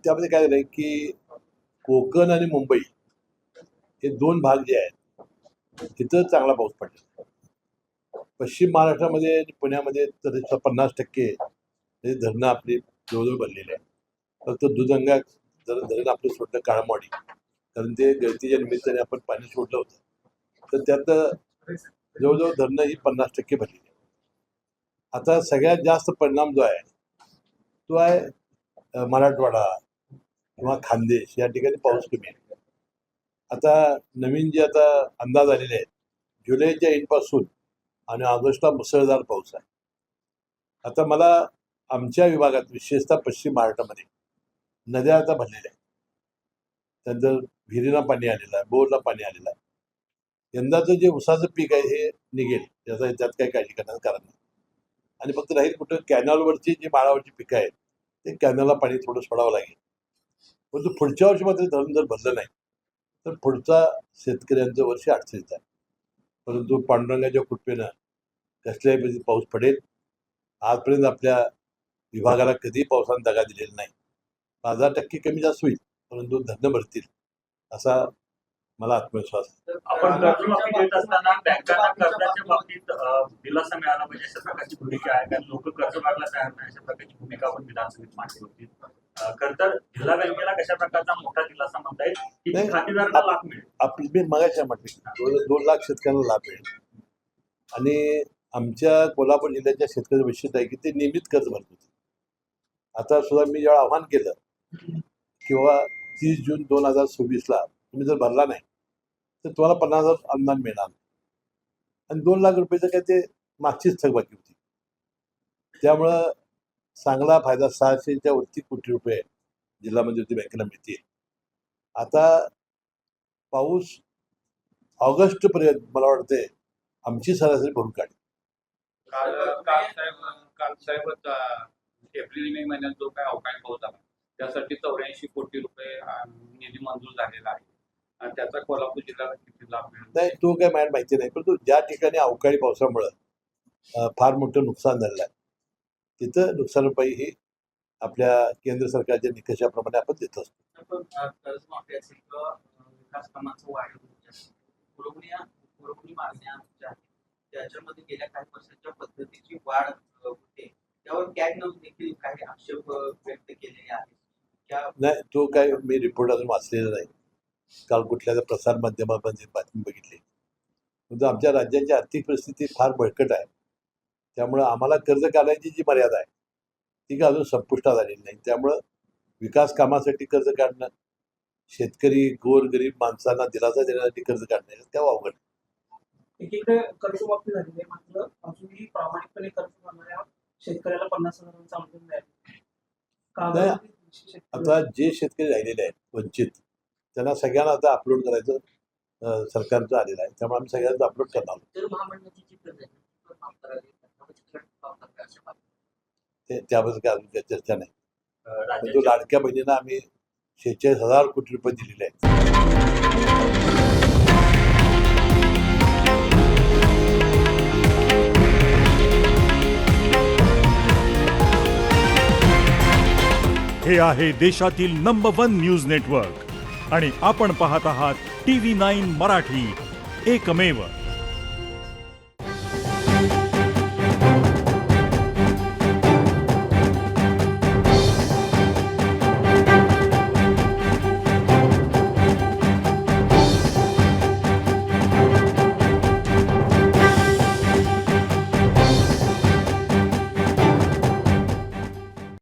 त्यामध्ये काय झालंय की कोकण आणि मुंबई हे दोन भाग जे आहेत तिथं चांगला पाऊस पडला. पश्चिम महाराष्ट्रामध्ये आणि पुण्यामध्ये तर 50% हे धरणं आपली जवळजवळ भरलेली आहे. फक्त दुधगंगा धरण आपलं सोडलं काळामाडी, कारण ते गळतीच्या निमित्ताने आपण पाणी सोडलं होतं, तर त्यात जवळजवळ धरणं ही 50% भरलेली आहे. आता सगळ्यात जास्त परिणाम जो आहे तो आहे मराठवाडा किंवा खानदेश या ठिकाणी पाऊस कमी आहे. आता नवीन जे आता अंदाज आलेले आहेत, जुलैच्या एंडपासून आणि ऑगस्टला मुसळधार पाऊस आहे. आता मला आमच्या विभागात विशेषतः पश्चिम महाराष्ट्रामध्ये नद्या आता भरलेल्या आहेत. त्यानंतर विहिरीला पाणी आलेलं आहे, बोरला पाणी आलेलं आहे. यंदाचं जे उसाचं पीक आहे हे निघेल, त्यात काही काळजी करण्याचं कारण नाही. आणि फक्त राहील कुठं कॅनॉलवरची जी माळावरची पिकं आहेत ते कॅनॉलला पाणी थोडं सोडावं लागेल. परंतु पुढच्या वर्षी मात्र धरण जर भरलं नाही तर पुढचा शेतकऱ्यांचं वर्ष अडचणीत आहे. परंतु पांडुरंगाच्या कृपेनं कसल्याही पद्धतीत पाऊस पडेल. आजपर्यंत आपल्या विभागाला कधीही पावसाने दगा दिलेला नाही. 5% कमी जास्त होईल, परंतु धरणं भरतील असा मला आत्मविश्वास आहे. आपण कर्जमाफी देत असताना बँकांना कर्जाच्या बाबतीत दिलासा मिळाला पाहिजे अशा प्रकारची भूमिका आहे. कारण लोक कर्ज मागायला तयार नाही अशा प्रकारची भूमिका आपण विधानसभेत मांडली होती. खरं तर जिल्हा बँकेला कशा प्रकारचा मोठा दिलासा म्हणता येईल की खातेदारांना लाभ मिळेल? आपली मी मगाशी म्हटलं 2 लाख शेतकऱ्यांना लाभ मिळेल. आणि आमच्या कोल्हापूर जिल्ह्याच्या शेतकऱ्याचं वैशिष्ट्य आहे की ते नियमित कर्ज भरत होते. आता सुद्धा मी जेव्हा आव्हान केलं किंवा 30 जून 2026ला तुम्ही जर भरला नाही तर तुम्हाला 50,000 अनुदान मिळणार. आणि 2 लाख रुपयाचं काय ते मागचीच थकबाकी होती. त्यामुळं चांगला फायदा 600च्या वरती कोटी रुपये जिल्हा मध्यवर्ती बँकेला मिळतील. आता पाऊस ऑगस्टपर्यंत मला वाटते आमची सरासरी भरून काढेल. काल साहेब एप्रिल मे महिन्यात जो काय अवकाळी पाऊस झाला त्यासाठी 84 कोटी रुपये निधी मंजूर झालेला आहे. आणि त्याचा कोल्हापूर जिल्ह्याला किती लाभ मिळेल? नाही, तो काय मला माहिती नाही, परंतु ज्या ठिकाणी अवकाळी पावसामुळं फार मोठं नुकसान झालेलं आहे तिथं नुकसान भरपाई ही आपल्या केंद्र सरकारच्या निकषाप्रमाणे आपण देत असतो. कर्जमाफी असेल किंवा विकास कामाचं वाढ पुरवणी मागण्या ज्या आहेत त्याच्यामध्ये गेल्या काही वर्षांच्या पद्धतीची वाढ होते, त्यावर कॅगनं देखील काही आक्षेप व्यक्त केलेले आहेत. नाही, तो काय मी रिपोर्ट अजून वाचलेला नाही. काल कुठल्या प्रसार माध्यमामध्ये बातमी बघितली. परंतु आमच्या राज्याची आर्थिक परिस्थिती फार बळकट आहे. त्यामुळं आम्हाला कर्ज काढायची जी मर्यादा आहे ती काय अजून संपुष्टात आलेली नाही. त्यामुळं विकास कामासाठी कर्ज काढणं, शेतकरी गोरगरीब माणसांना दिलासा देण्यासाठी कर्ज काढणं तेव्हा अवघड. एकीकडे कर्जमाफी झालेली आहे, मात्र अजूनही प्रामाणिकपणे कर्ज करणाऱ्या शेतकऱ्याला 50,000चा अनुदान मिळालं. आता जे शेतकरी राहिलेले आहेत वंचित त्यांना सगळ्यांना आता अपलोड करायचं सरकारचं आलेलं आहे. त्यामुळे आम्ही सगळ्यांचं अपलोड करणार. त्याबद्दल काय अजून चर्चा नाही. परंतु लाडक्या बहिणींना आम्ही 46,000 कोटी रुपये दिलेले आहेत. हे आहे देशातील नंबर 1 न्यूज नेटवर्क आणि आपण पाहत आहात TV9 मराठी, एकमेव.